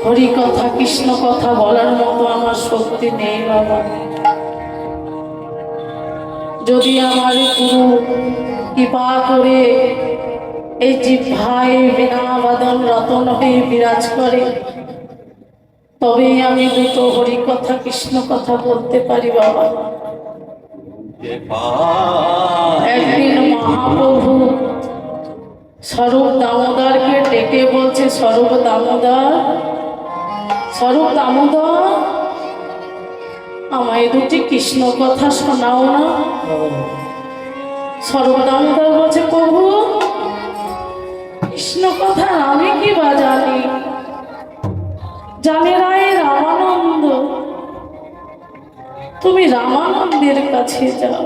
হরি কথা কৃষ্ণ কথা বলার মতো আমার শক্তি নেই বাবা। যদি আমার গুরু কৃপা করে এই জিহ্বায় বিনা বাদন রতন হয়ে বিরাজ করে, তবেই আমি দুটো হরি কথা কৃষ্ণ কথা বলতে পারি বাবা। একদিন মহাপ্রভু স্বরূপ দামোদরকে ডেকে বলছে, স্বরূপ দামোদর, স্বরূপ দামোদর, আমায় দুটি কৃষ্ণ কথা শোনাও না। স্বরূপ দামোদর বলছে, প্রভু কৃষ্ণ কথা আমি কি বা জানি, জানে রায় রামানন্দ, তুমি রামানন্দের কাছে যাও।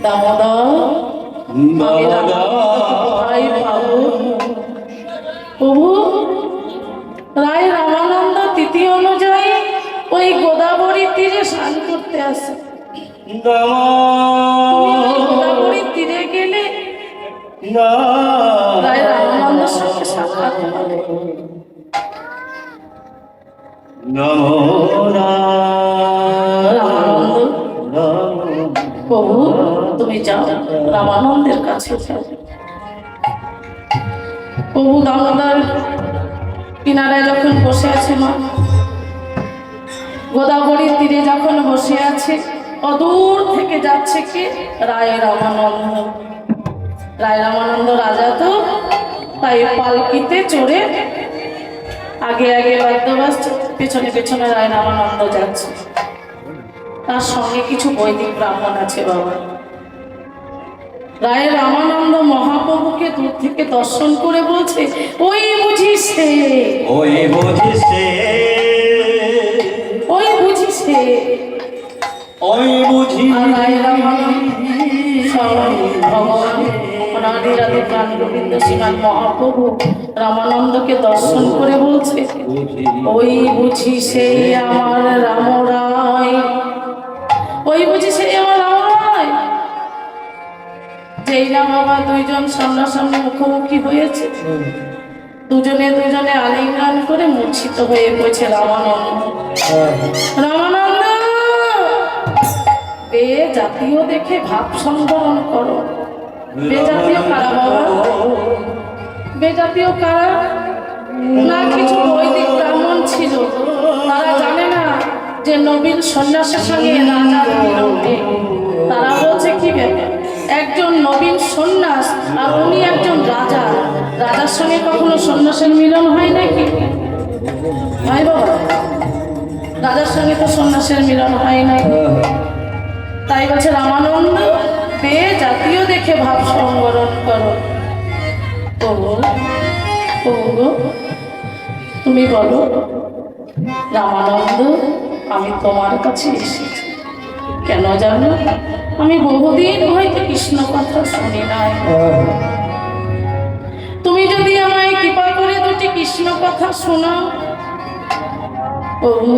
দামোদর, আমি রামানন্দকে পাবো? প্রভু, রায় রামানন্দ তিথি অনুযায়ী ওই গোদাবরী তীরে স্নান করতে আসে। গোদাবরীর তীরে গেলে রায় রামানন্দের সঙ্গে সাক্ষাৎ হবে। রামানন্দ, প্রভু তুমি যাও, রামানন্দের কাছে যাও। প্রভু দামোদর কিনারায় যখন বসে আছে, মা গোদাবরীর তীরে যখন বসে আছে, অদূর থেকে যাচ্ছে কি রায় রামানন্দ। রায় রামানন্দ রাজা তো, তাই পালকিতে চড়ে আগে আগে বাদ্য বাজছে, পেছনে পেছনে রায় রামানন্দ যাচ্ছে। তার সঙ্গে কিছু বৈদিক ব্রাহ্মণ আছে বাবা। রায় রামানন্দ মহাপ্রভুকে দূর থেকে দর্শন করে বলছে, ওই বুঝি সে, ওই বুঝি সে, ওই বুঝি সে, ওই বুঝি। রায় রামানন্দ ভগবান অনাদিরাদি প্রাণ গোবিন্দ শ্রীমান মহাপ্রভু রামানন্দকে দর্শন করে বলছে, ওই বুঝি সেই আমার রাম রায়, ওই বুঝি সেই আমার রাম রায়। যেই না বাবা দুইজন সামনাসামনি মুখোমুখি হয়েছে, দুজনে দুজনে আলিঙ্গন করে মূর্ছিত হয়ে পড়েছে রামানন্দ। রামানন্দ, বে জাতীয় দেখে ভাব সংবরণ করো। বে জাতীয় কারা বাবা? বে জাতীয় কারা? না কিছু বৈদিক ব্রাহ্মণ ছিল, তারা জানে না যে নবীন সন্ন্যাসের সঙ্গে রাজার মিলন নেই। তারা বলছে কি ব্যাপার, একজন নবীন সন্ন্যাস আর উনি একজন রাজা, রাজার সঙ্গে কখনো সন্ন্যাসের মিলন হয় নাকি? হয় বাবা? রাজার সঙ্গে তো সন্ন্যাসের মিলন হয় নাই। তাই বলছে রামানন্দ, বে জাতীয় দেখে ভাব সংবরণ করো। তুমি বলো রামানন্দ, আমি তোমার কাছে এসেছি কেন জানো? আমি বহুদিন হয়তো কৃষ্ণ কথা শুনি নাই। তুমি যদি আমায় কৃপা করে দুটি কৃষ্ণ কথা শোনাও। প্রভু,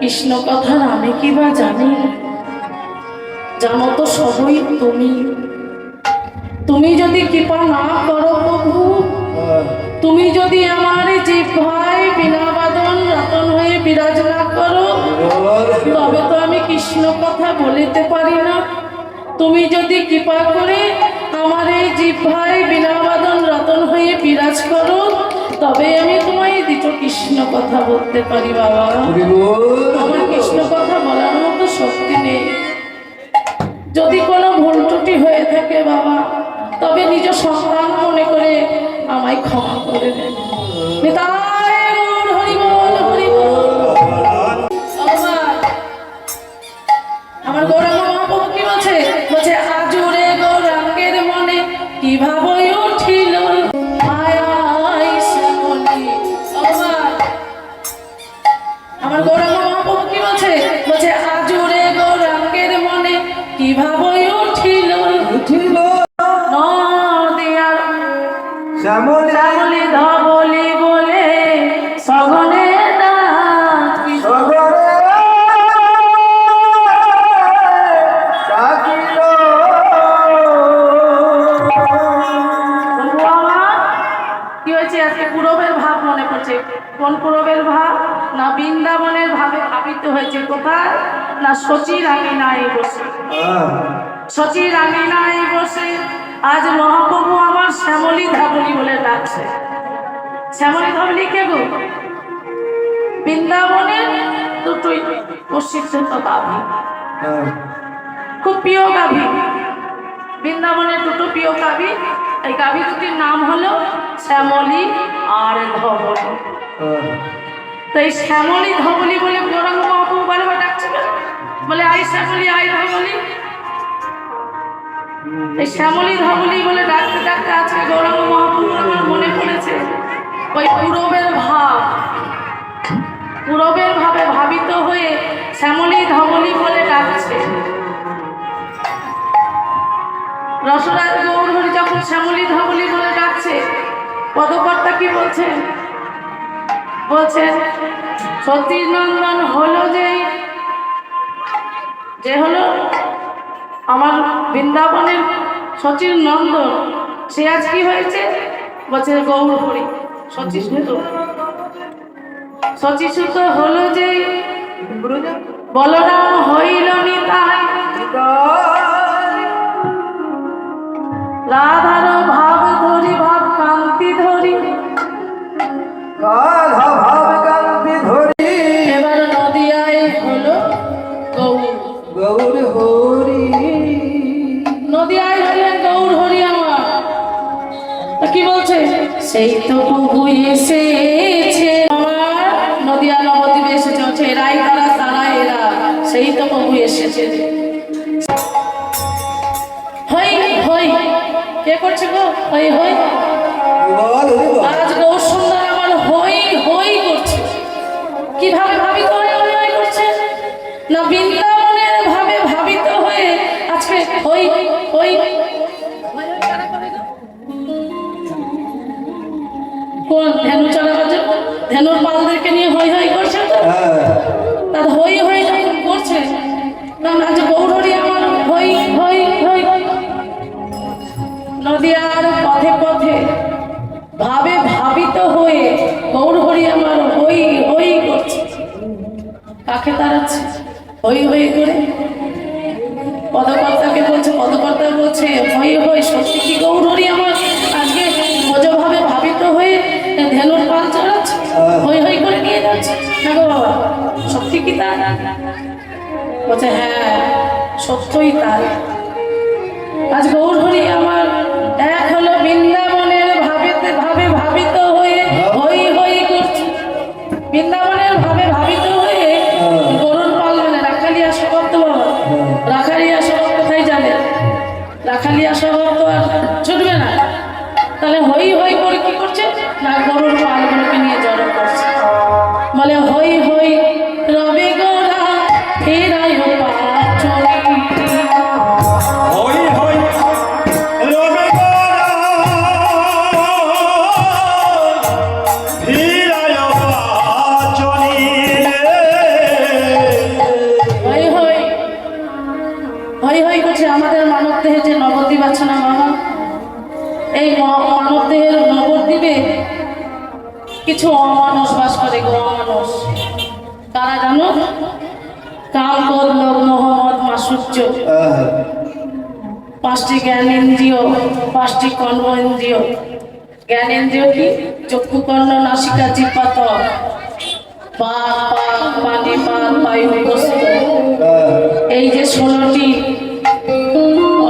কৃষ্ণ কথার আমি কি বা জানি? জানো তো সবই তুমি। তুমি যদি কৃপা না করো প্রভু, তুমি যদি আমার জিহ্বায় বিনা বাদন রতন হয়ে বিরাজ না করো, তবে তো আমি কৃষ্ণ কথা বলিতে পারি না। তুমি যদি কৃপা করে আমার এই জিহ্বায় বিনা বাদন রতন হয়ে বিরাজ করো, তবে আমি তোমায় দুটো কৃষ্ণ কথা বলতে পারি বাবা। আমার কৃষ্ণ কথা বলার মতো শক্তি নেই। যদি কোনো ভুল ত্রুটি হয়ে থাকে বাবা, তবে নিজ সন্তান মনে করে আমায় ক্ষমা করে দেন। আমার গৌরাঙ্গ মহাপ্রভু কি বলছে? বলছে আজুরে গৌরাঙ্গের মনে কিভাবে উঠিল আমার গৌরাঙ্গ মহাপ্রভু কি বলছে? বলছে আজুরে গৌরাঙ্গের মনে কিভাবে উঠিল উঠিল নদিয়ার শ্যামলি ধবলি বলে সগনে কি হয়েছে আজকে পুরবের ভাব মনে পড়ছে। কোন পুরবের ভাব? না বৃন্দাবনের ভাবে ভাবিত হয়েছে। কোথায়? না শচীর আঙিনায় বসে। শচীর আঙিনায় বসে আজ মহাপ্রভু আমার শ্যামলী ধাবলী বলে ডাকছে। শ্যামলী ধাবলী কে গো? বৃন্দাবনের দুটোই প্রসিদ্ধ গাভী, খুব প্রিয় গাভী। বৃন্দাবনের দুটো প্রিয় গাভী, এই গাভী দুটির নাম হলো শ্যামলী আর ধবলী। তো এই শ্যামলী ধবলী বলে গৌরাঙ্গ মহাপ্রভু বারবার ডাকছে, বলে আই শ্যামলী আই ধবলী। এই শ্যামলী ধবলী বলে ডাকতে ডাকতে আজকে গৌরাঙ্গ মহাপ্রভু আমার মনে পড়েছে ওই পুরবের ভাব, পুরবের ভাবে ভাবিত হয়ে শ্যামলী ধবলী বলে ডাকছে। রসরাজ গৌরহরি যখন শ্যামলী ধবলী বলে ডাকছে, পদকর্তা কি বলছেন? বলছেন সতীর নন্দন হলো যে হলো আমার বৃন্দাবনের সচির নন্দন, সে আজ কি হয়েছে? বলছে গৌরহরি সচিসূত। সচিসূত হলো যে বলরাম হইল নিতাই, রাধার ভাব ধরি ভাব কান্তি ধরি, রাধা ভাব কান্তি ধরি এবার নদিয়ায় হলো গৌর গৌর হরি। নদিয়ায় হলেন গৌর হরি আমার। কি বলছে? সেই তো প্রভু এসেছে আমার, নদিয়া নবদ্বীপে এসেছে, হচ্ছে এরাই তারা তারা এরা, সেই তো প্রভু এসেছে। হই হই কে করছে গো? হই হই আজ গৌর সুন্দর আমার হই হই করছে। কিভাবে ভাবিত হয়ে হই হই করছে? না বৃন্দাবনের ভাবে ভাবিত হয়ে আজকে হই হই। কোন ধেনু চালাবার জন্য ধেনুর পালদেরকে নিয়ে হই হই করছে তো, তার হই হই যখন করছে, কারণ আজ গৌরহরি আমার হই হই হই। নদিয়ার পথে পথে ভাবে ভাবিত হয়ে গৌরহরি আমার হই হই করছে। কাকে তাড়াচ্ছে? হই হই করে পদকর্তাকে বলছে। পদকর্তা বলছে হই হই, সত্যি কি গৌরহরি আমার আজকে ভোজভাবে ভাবিত হয়ে ধেনুর পাল চড়াচ্ছে, হই হই করে নিয়ে যাচ্ছে? হ্যাঁ গো বাবা, সত্যি কি তা? বলছে হ্যাঁ সত্যই তাই। আজ গৌরহরি আমার এক হলো বৃন্দাবনের ভাবে ভাবিত হয়ে হই হই করছে। বৃন্দাবনের ভাবে ভাবিত হয়ে গরুর পাল মানে রাখালিয়া স্বভাব তো বাবা, রাখালিয়া স্বভাব কোথায় জানে? রাখালিয়া স্বভাব তো আর ছুটবে না। তাহলে হই হই করে কি করছে? না গরুর পালগুলোকে নিয়ে জড়ো করছে। বলে হই হই রবি গোরা ফেরাই পাচনি, হই হই রবি গোরা ফিরায় পাচনি। হই হই হই হই করছে। আমাদের মানব দেহে যে নবদ্বীপ আছে না বাবা, এই মানব দেহের নবদ্বীপে কিছু অমানুষ বাস করে গো, অমানুষ। তারা জানো? কাম ক্রোধ লোভ মোহ মদ মাৎসর্য, পাঁচটি জ্ঞানেন্দ্রিয়, পাঁচটি কর্মেন্দ্রিয়। জ্ঞানেন্দ্রিয় কি? চক্ষু কর্ণ নাসিকা জিহ্বা ত্বক, পাক পাক পানি পাক বায়ু বস্তু, এই যে 16টি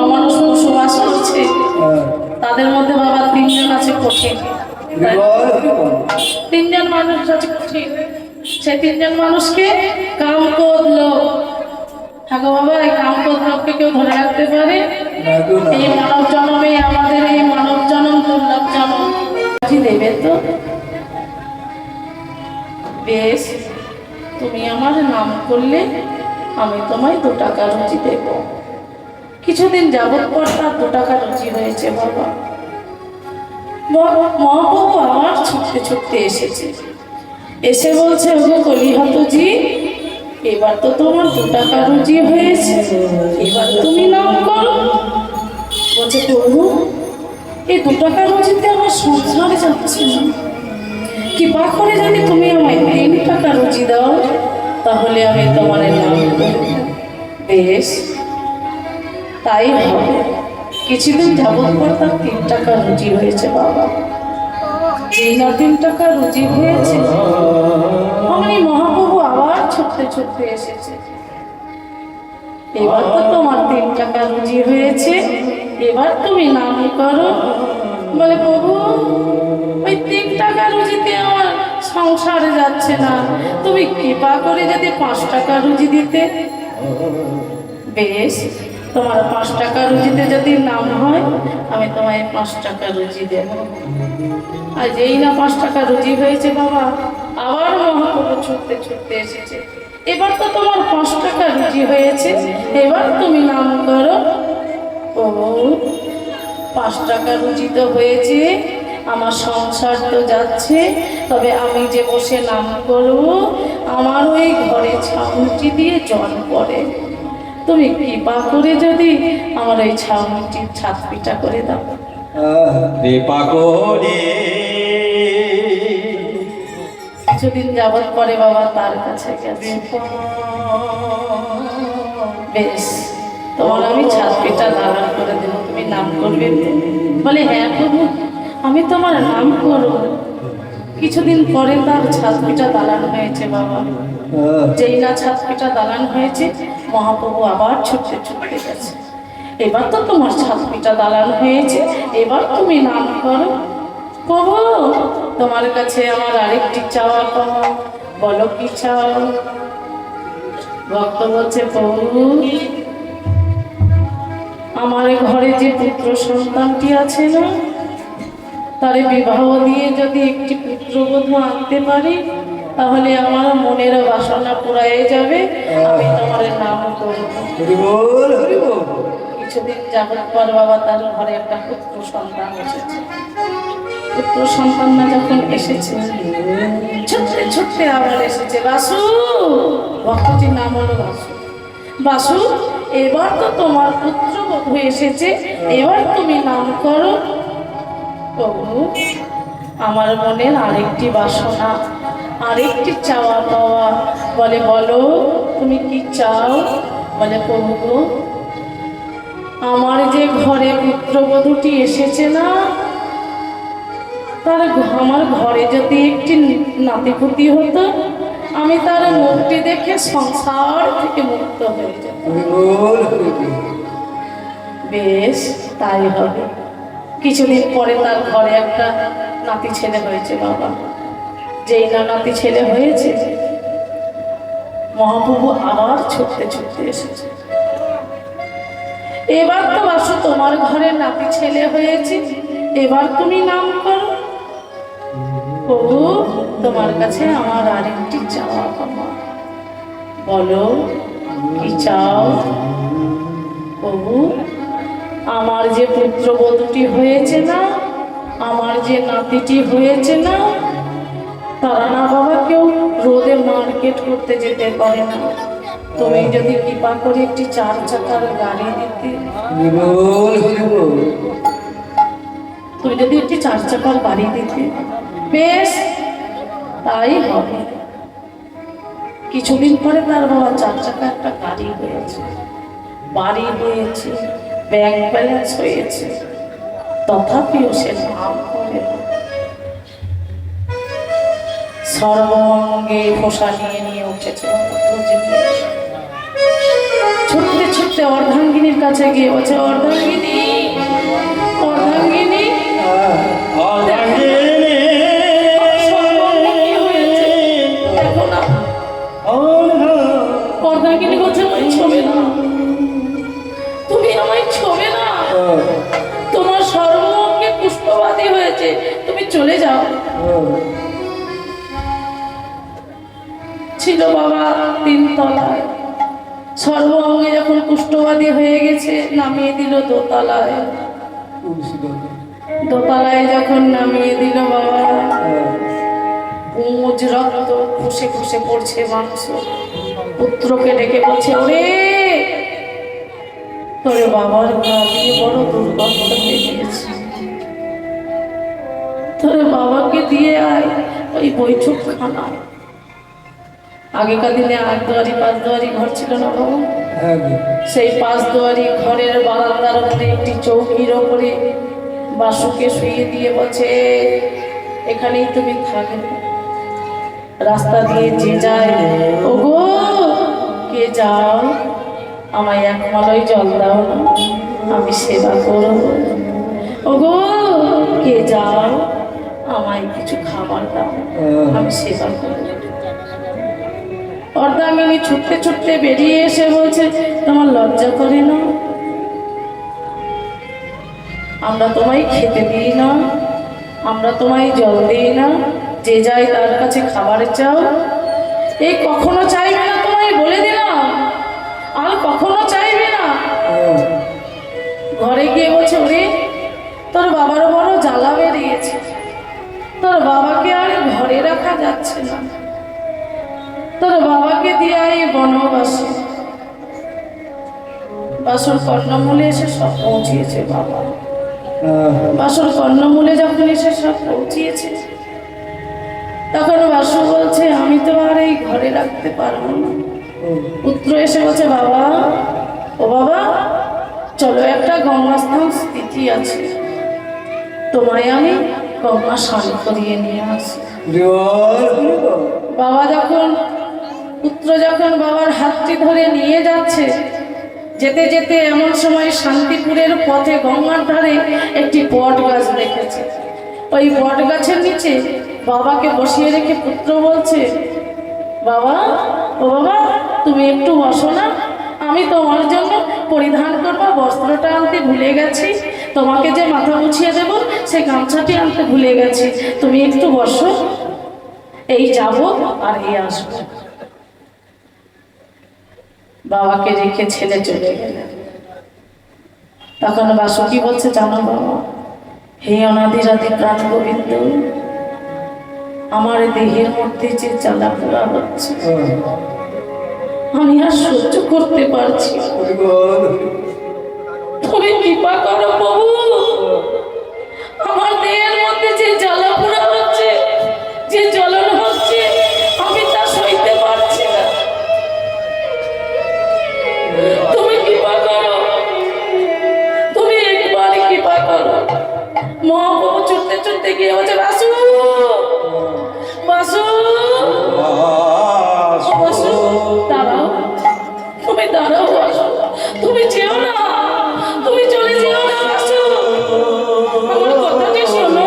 অমানুষ বসবাস করছে, তাদের মধ্যে বাবা 3 জন আছে কঠিন। 3 জন মানুষ আছে কঠিন। সেই 3 জন মানুষকে কাম ক্রোধ লোভ, থাকো বাবা, এই কাম ক্রোধ লোভকে কেউ ধরে রাখতে পারে? এই মানব জন্মে, আমাদের এই মানব জন্ম দুর্লভ জন্ম দেবে তো বেশ, তুমি আমার নাম করলে আমি তোমায় 2 টাকা রুজি দেব। কিছুদিন যাবত পর তার 2 টাকা রুজি হয়েছে বাবা। মহাপ্রভু আমার ছুটতে ছুটতে এসেছে, এসে বলছে ওগো কলিহতজি, এবার তো তোমার 2 টাকা রুজি হয়েছে, এবার তুমি নাম করো। বলছে প্রভু এই 2 টাকা রুজিতে আমার সংসার যাচ্ছে না। কৃপা করে যদি তুমি আমায় 3 টাকা রুজি দাও, তাহলে আমি তোমার নাম করব। বেশ, তাই হবে। কিছুদিন যাবত পর তার 3 টাকা রুজি হয়েছে বাবা। যেই না 3 টাকা রুজি হয়েছে, আমি মহাপ্রভু আবার ছুটতে ছুটতে এসেছে। এবার তো তোমার 3 টাকা রুজি হয়েছে, এবার তুমি নাম করো। বলে প্রভু, ওই 3 টাকা রুজিতে আমার সংসারে যাচ্ছে না, তুমি কৃপা করে যদি 5 টাকা রুজি দিতে। বেশ, তোমার 5 টাকা রুজিতে যদি নাম হয়, আমি তোমায় 5 টাকা রুজি দেব। আর যেই না 5 টাকা রুজি হয়েছে বাবা, আবার মহাপ্রভু ছুটতে ছুটতে এসেছে। এবার তো তোমার 5 টাকা রুজি হয়েছে, এবার তুমি নাম করো। ও, 5 টাকা রুজি তো হয়েছে, আমার সংসার তো যাচ্ছে, তবে আমি যে বসে নাম করব, আমার ওই ঘরে ছাউনিটি দিয়ে জল পড়ে। তুমি কৃপা করে যদি আমার ওই ছাউনিটির ছাদ পিটা করে দাও। কৃপা করে কিছুদিন যাবৎ পরে বাবা তার কাছে গেছে। বেশ, তোমার আমি ছাদ পিটা দালান করে দেবো, তুমি নাম করবে তো? বলে হ্যাঁ প্রভু, আমি তোমার নাম করব। কিছুদিন পরে তার ছাদ পিটা দালান হয়েছে বাবা। যেই না ছাদ পিটা দালান হয়েছে, মহাপ্রভু আবার ছুটতে ছুটতে গেছে। এবার তো তোমার ছাদ পিটা দালান হয়েছে, এবার তুমি নাম করো। প্রভু, তোমার কাছে আমার আরেকটি চাওয়া পাওয়া, বলো কি চাও? ভক্ত বলছে, প্রভু, আমার ঘরে যে পুত্র সন্তানটি আছে না, তারে বিবাহ দিয়ে যদি একটি পুত্রবধূ আনতে পারি, তাহলে আমার মনের বাসনা পুরাই যাবে, আমি তোমার নাম করব। কিছুদিন যাবত পর বাবা তার ঘরে একটা পুত্র সন্তান এসেছে। পুত্র সন্তান না যখন এসেছে, ছুটতে ছুটতে আবার এসেছে। বাসু, ভক্তটির নাম হলো বাসু। বাসু, এবার তো তোমার পুত্রবধূ এসেছে, এবার তুমি নাম করো। প্রভু, আমার মনের আরেকটি বাসনা, আরেকটি চাওয়া পাওয়া। বলে বলো, তুমি কি চাও? বলে প্রভু, আমার যে ঘরে পুত্রবধূটি এসেছে না, তার আমার ঘরে যদি একটি নাতিপুতি হতো, আমি তার মুখটি দেখে সংসার থেকে মুক্ত হয়ে যেত। বেশ, তাই হবে। কিছুদিন পরে তার ঘরে একটা নাতি ছেলে হয়েছে বাবা। যেই না নাতি ছেলে হয়েছে, মহাপ্রভু আবার ছুটতে ছুটতে এসেছে। এবার তো বাসু, তোমার ঘরে নাতি ছেলে হয়েছে, এবার তুমি নাম করো। প্রভু, তোমার কাছে আমার আরেকটি চাওয়া পাওয়া, বলো কি চাও? প্রভু, আমার যে পুত্রবধূটি হয়েছে না, আমার যে নাতিটি হয়েছে না, তারা না বাবা কেউ রোদে মার্কেট করতে যেতে পারে না। তুমি যদি কৃপা করে একটি 4 চাকার গাড়ি দিতে, তুমি যদি একটি 4 চাকার গাড়ি দিতে। বেশ, তাই হবে। কিছুদিন পরে তার বাবা 4 চাকা একটা গাড়ি হয়েছে, বাড়ি হয়েছে, ব্যাংক ব্যালেন্স হয়েছে, তথাপিও সে নাম করে সর্বঙ্গে ফোসা নিয়ে নিয়ে উঠেছে। ছুটতে ছুটতে অর্ধাঙ্গিনীর কাছে গিয়ে বলছে, অর্ধাঙ্গিনী, অর্ধাঙ্গিনী, দেখো না। অর্ধাঙ্গিনী বলছে, ছবে না, তুমি আমায় ছবে না, তোমার সর্বঙ্গে পুষ্পবাদী হয়েছে, তুমি চলে যাও। ছিল বাবা 3 তলায়, সর্বঙ্গে যখন পুষ্টবাদী হয়ে গেছে, নামিয়ে দিল দোতলায়। দোতলায় যখন নামিয়ে দিল বাবা, উজ রক্ত খুশে খুশে পড়ছে মাংস। পুত্রকে ডেকে বলছে, ওরে, তোর বাবার গা দিয়ে বড় দুর্গন্ধ বেরিয়েছে। তোর বাবাকে দিয়ে আয় ওই বৈঠকখানায়। আগেকার দিনে 8 দুয়ারি 5 দুয়ারি ঘর ছিল না বাবা? সেই 5 দুয়ারি ঘরের বারান্দার মধ্যে একটি চৌকির ওপরে বাসুকে শুয়ে দিয়ে বলছে, এখানেই তুমি থাকবে। রাস্তা দিয়ে যে যায়, ওগো কে যাও, আমায় 1 মালয় জল দাও না, আমি সেবা করব। ওগো কে যাও, আমায় কিছু খাবার দাও, আমি সেবা করব। অর্ধাঙ্গিনী ছুটতে ছুটতে বেরিয়ে এসে বলছে, তোমার লজ্জা করে না? আমরা তোমায় খেতে দিই না, আমরা তোমায় জল দিই না, যে যায় তার কাছে খাবার চাও। এই কখনো চাইবে না, তোমায় বলে দিলাম, আর কখনো চাইবে না। ঘরে গিয়ে বলছে, ওরে তোর বাবার বড় জ্বালা বেরিয়েছে, তোর বাবাকে আর ঘরে রাখা যাচ্ছে না, তোর বাবাকে দিয়ে এই বনবাসে। বাসর কর্ণমূলে এসে সব পৌঁছিয়েছে বাবা। বাসর কর্ণমূলে যখন এসে সব পৌঁছিয়েছে, তখন বাসু বলছে, আমি তো আর এই ঘরে রাখতে পারবো না। পুত্র এসে বলছে, বাবা ও বাবা, চলো একটা গঙ্গাস্থান স্থিতি আছে, তোমায় আমি গঙ্গা স্নান করিয়ে নিয়ে আসি। বাবা যখন পুত্র যখন বাবার হাতটি ধরে নিয়ে যাচ্ছে, যেতে যেতে এমন সময় শান্তিপুরের পথে গঙ্গার ধারে একটি বট গাছ দেখেছে। ওই বট গাছের নিচে বাবাকে বসিয়ে রেখে পুত্র বলছে, বাবা ও বাবা, তুমি একটু বসো না, আমি তোমার জন্য পরিধান করবা বস্ত্রটা আনতে ভুলে গেছি, তোমাকে যে মাথা মুছিয়ে দেব সেই গামছাটি আনতে ভুলে গেছি, তুমি একটু বসো, এই যাবো আর এই আসবো। বাবাকে রেখে ছেলে চলে গেলেন। তখন বাসুকি বলছে, জানো বাবা, হে অনাদিরাদি প্রাণ গোবিন্দ, আমার দেহের মধ্যে যে জ্বালা পোড়া হচ্ছে, আমি আর সহ্য করতে পারছি, তুমি কৃপা করো প্রভু। আমার দেহের মধ্যে যে জ্বালা পোড়া হচ্ছে, যে জ্বলন হচ্ছে, আমি তা সইতে পারছি না, তুমি কৃপা করো, তুমি একবার কৃপা করো। মহাপ্রভু চড়তে চড়তে গিয়ে বলছে, বাসু বাসু বাসু, দাঁড়াও, তুমি দাঁড়াও বাসু, তুমি যেও না, তুমি চলে যেও না বাসু, আমার কথাটি শোনো।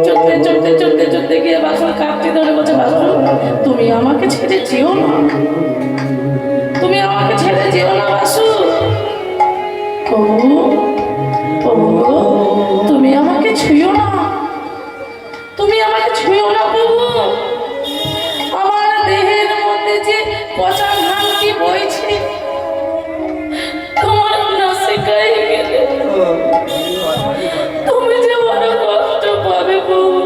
চড়তে চড়তে চড়তে চড়তে গিয়ে বাসুর কাঁপটি ধরে বলছে, বাসু তুমি আমাকে ছেড়ে যেও না, তুমি আমাকে ছেড়ে যেও না বাসু। প্রভু প্রভু, তুমি আমাকে ছুঁয়ো না, তুমি আমাকে ছুঁয়ো না প্রভু, আমার দেহের মধ্যে যে পচা ঘামটি বইছে, তোমার নাসিকায় গেলে তুমি যে বড় কষ্ট পাবে প্রভু।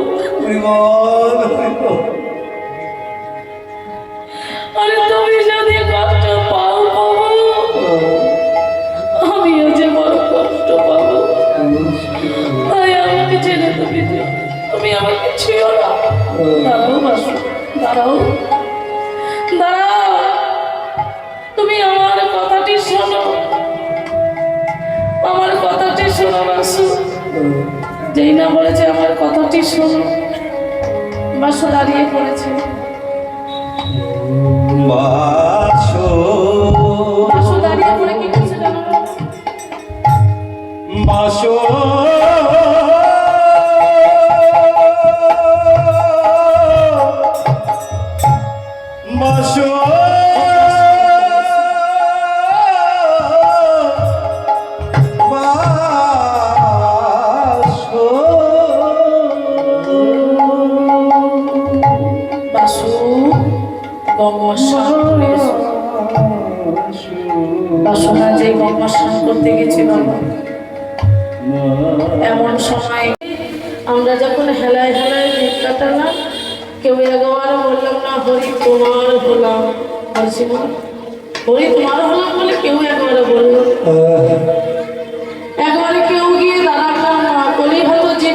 আরে তুমি যদি কষ্ট পাও প্রভু, আমিও যে বড় কষ্ট পাবো, তাই আমাকে ছেড়ে তুমি আমাকে ছুঁয়ো না। দাঁড়াও বাসু, দাঁড়াও দাঁড়াও, তুমি আমার কথাটি শোনো, আমার কথাটি শোনো বাসু। যেই না বলেছে আমার কথাটি শোনো, বাসু দাঁড়িয়ে পড়েছে। বাসু দাঁড়িয়ে পড়ে কি করছে জানো? বাসো বাসো বাসু গঙ্গা স্নান করে এসো। বাসনা যে গঙ্গা স্নান করতে গেছে বাবা, এমন সময় আমরা যখন হেলায় হেলায় দিন কাটালাম, কেউ একবার বললাম না হরি তোমার হলাম, বলছি না হরি তোমার হলাম বলে কেউ একবার বলল। একবারে কেউ গিয়ে দাঁড়ালাম না, বলি হয়তো যে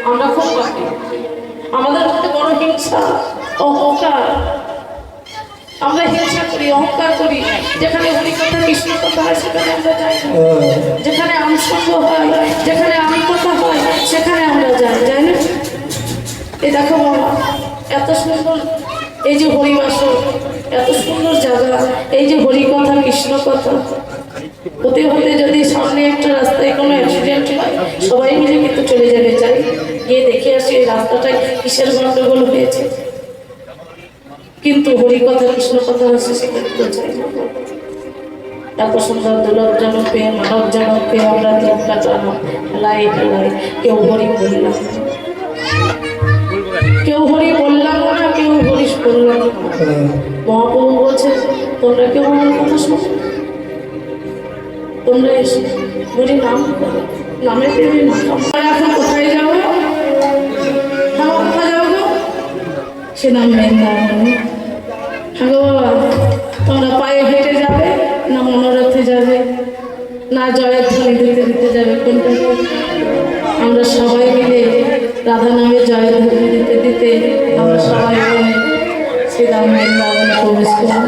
আমরা খুব পারি, আমাদের মধ্যে বড় হিংসা, অহংকার, আমরা হিংসা করি, অহংকার করি। যেখানে হরি কথা কৃষ্ণ কথা হয় সেখানে আমরা যাই না, যেখানে আমসঙ্গ হয়, যেখানে আমি কথা হয় সেখানে আমরা যাই, যাই না? এই দেখো বাবা, এত সুন্দর এই যে হরিবাসর, এত সুন্দর জায়গা, এই যে হরি কথা কৃষ্ণ কথা, হতে হতে যদি সামনে একটা রাস্তায় কোনো অ্যাক্সিডেন্ট হয় সবাই মিলে কিন্তু চলে যাবে, চাই গিয়ে দেখে আসি এই রাস্তাটায় কিসের গন্ডগোল হয়েছে। কিন্তু হরি কথা কৃষ্ণ কথা হচ্ছে সেখানে তো চাই না। এত সুন্দর দুর্লভজনক পেয়ে মানবজনক পেয়ে আমরা দিন কাটানো, লাই লাই কেউ হরি বললাম, কেউ হরি বললাম না, কেউ হরিশ বললাম না। মহাপ্রভু বলছে তোমরা কেউ আমার কথা শোনো, তোমরা এসে হরি নাম করো, নামে দেবে না। এখন কোথায় যাবো? আমার কোথায় যাবো গো? সে নাম বৃন্দাবন। হ্যাঁ গো বাবা, তোমরা পায়ে হেঁটে যাবে না মনোরথে যাবে না জয়ের ধ্বনি দিতে দিতে যাবে? কোনটা? আমরা সবাই মিলে রাধা নামে জয়ের ধ্বনি দিতে দিতে আমরা সবাই মিলে শ্রীরাম বৃন্দাবনে প্রবেশ করব।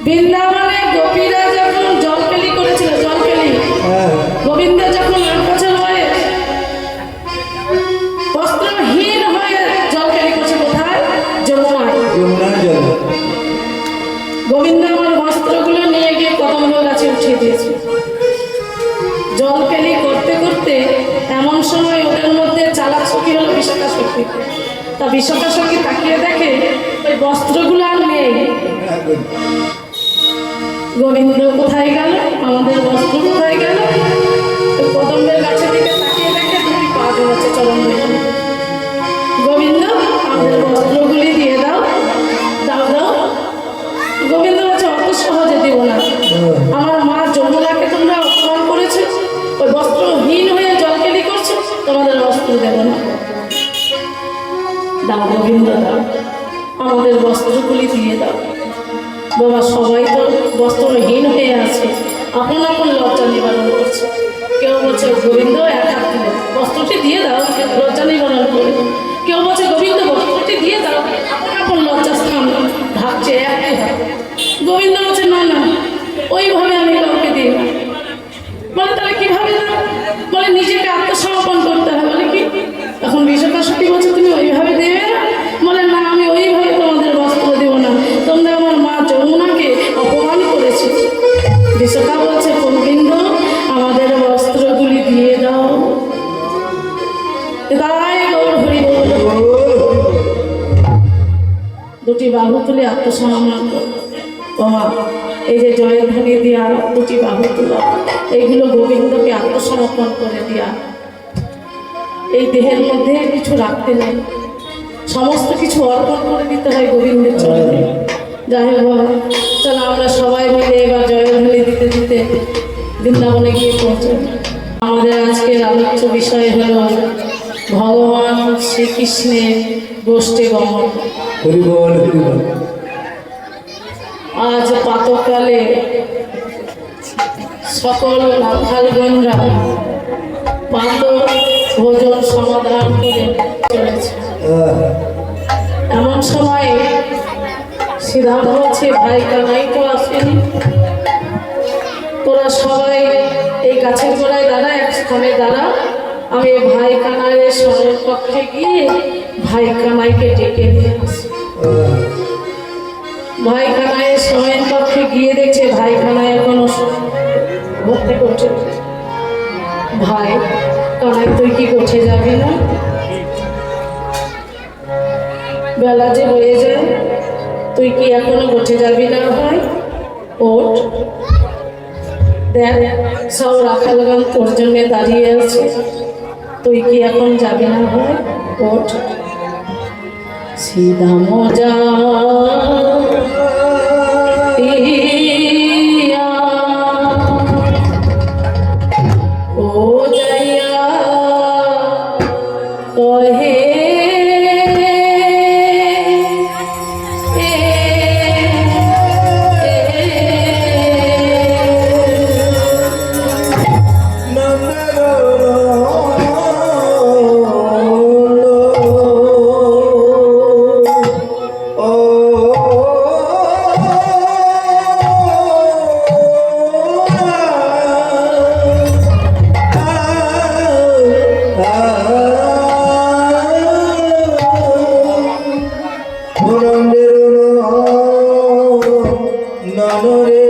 বৃন্দাবনে গোপীরা যখন জলকেলি করেছিল, জলকেলি, গোবিন্দ যখন 8 বছর বয়স বস্ত্রহীন হয়ে জলকেলি করছে, কোথায়? যমুনায়। গোবিন্দ আমার বস্ত্রগুলো নিয়ে গিয়ে কদম্ব গাছে উঠিয়ে দিয়েছে। জলকেলি করতে করতে এমন সময় ওদের মধ্যে চালাক সখী হলো বিশাখা সখী। তা বিশাখা সখী তাকিয়ে দেখে ওই বস্ত্রগুলো আর নেই। গোবিন্দ কোথায় গেল, আমাদের বস্ত্র কোথায় গেল? কদম্বের গাছের দিকে তাকিয়ে দেখে 2টি পা জড়াচ্ছে চরণ ধরে। গোবিন্দ আমাদের বস্ত্রগুলি দিয়ে দাও, দাও দাও। গোবিন্দ বলছে অত সহজে দেব না, আমার মা যমুনাকে তোমরা অপমান করেছো, ওই বস্ত্রহীন হয়ে জলকেলি করছো, তোমাদের বস্ত্র দেব না। দাও গোবিন্দ দাও, আমাদের বস্ত্রগুলি দিয়ে দাও। বাবা সবাই তো বস্ত্রহীন হয়ে আছে, আপন আপন লজ্জা নিবারণ করছে। কেউ বলছে গোবিন্দ এক হাত দিলে বস্ত্রটি দিয়ে দাও, লজ্জা নিবারণ করে। কেউ বলছে গোবিন্দ বস্ত্রটি দিয়ে দাও, আপন আপন লজ্জা স্থান ঢাকছে একই হাত। গোবিন্দ বলছে না না, ওইভাবে আমি কাউকে দিই না। বলে তাহলে কিভাবে দাও? বলে নিজেকে আত্মসমর্পণ করতে হবে। বলে কি? এখন বিশাখা সখী বলছে তুমি ওইভাবে দেবে না? বলে না, আমি ওইভাবে তোমাদের বস্ত্র দেব না, তোমরা আমার মা যমুনাকে অপমান করেছে। বিশাখা বলছে গোবিন্দ আমাদের বস্ত্রগুলি দিয়ে দাও। তাই গৌর হরি বল, 2টি বাহু তুলে আত্মসমর্পণ করো। বাবা এই যে জয়ধ্বনি দিয়া 2টি বাহু তোলা, এইগুলো গোবিন্দকে আত্মসমর্পণ করে দিয়া। এই দেহের মধ্যে কিছু রাখতে নেই, সমস্ত কিছু অর্পণ করে দিতে হয় গোবিন্দের চরণে। যাই হোক বাবা, চলো আমরা সবাই মিলে এবার জয়ধ্বনি দিতে দিতে বৃন্দাবনে গিয়ে পৌঁছাই। আমাদের আজকের আলোচ্য বিষয় হলো ভগবান শ্রীকৃষ্ণের গোষ্ঠী গমন। আজ প্রাতঃকালে সকল রাখালগণরা প্রাত ভোজন সমাধান করে চলেছে। এমন সময় সিদ্ধান্ত হচ্ছে ভাই কানাই তো আসেনি, তোরা সবাই এই গাছের গোড়ায় দাঁড়া, এক স্থানে দাঁড়া, আমি ভাই কানাইয়ের স্বরের পক্ষে গিয়ে ভাই কানাইকে ডেকে নিয়ে আসি। ভাই কানাইয়ের সময়ের পক্ষে গিয়ে দেখছে ভাই কানাই এখনো ঘর থেকে উঠে। ভাই কানাই তুই কি করছে যাবি না? বেলা যে হয়ে যায়, তুই কি এখনো উঠে যাবি না ভাই? ওঠ, দেখ সব রাখালগান তোর জন্য দাঁড়িয়ে আছে, তুই কি এখন যাবি না ভাই? ওঠ। সিধা মজা ইয়া, ও যাইয়া কহে নরে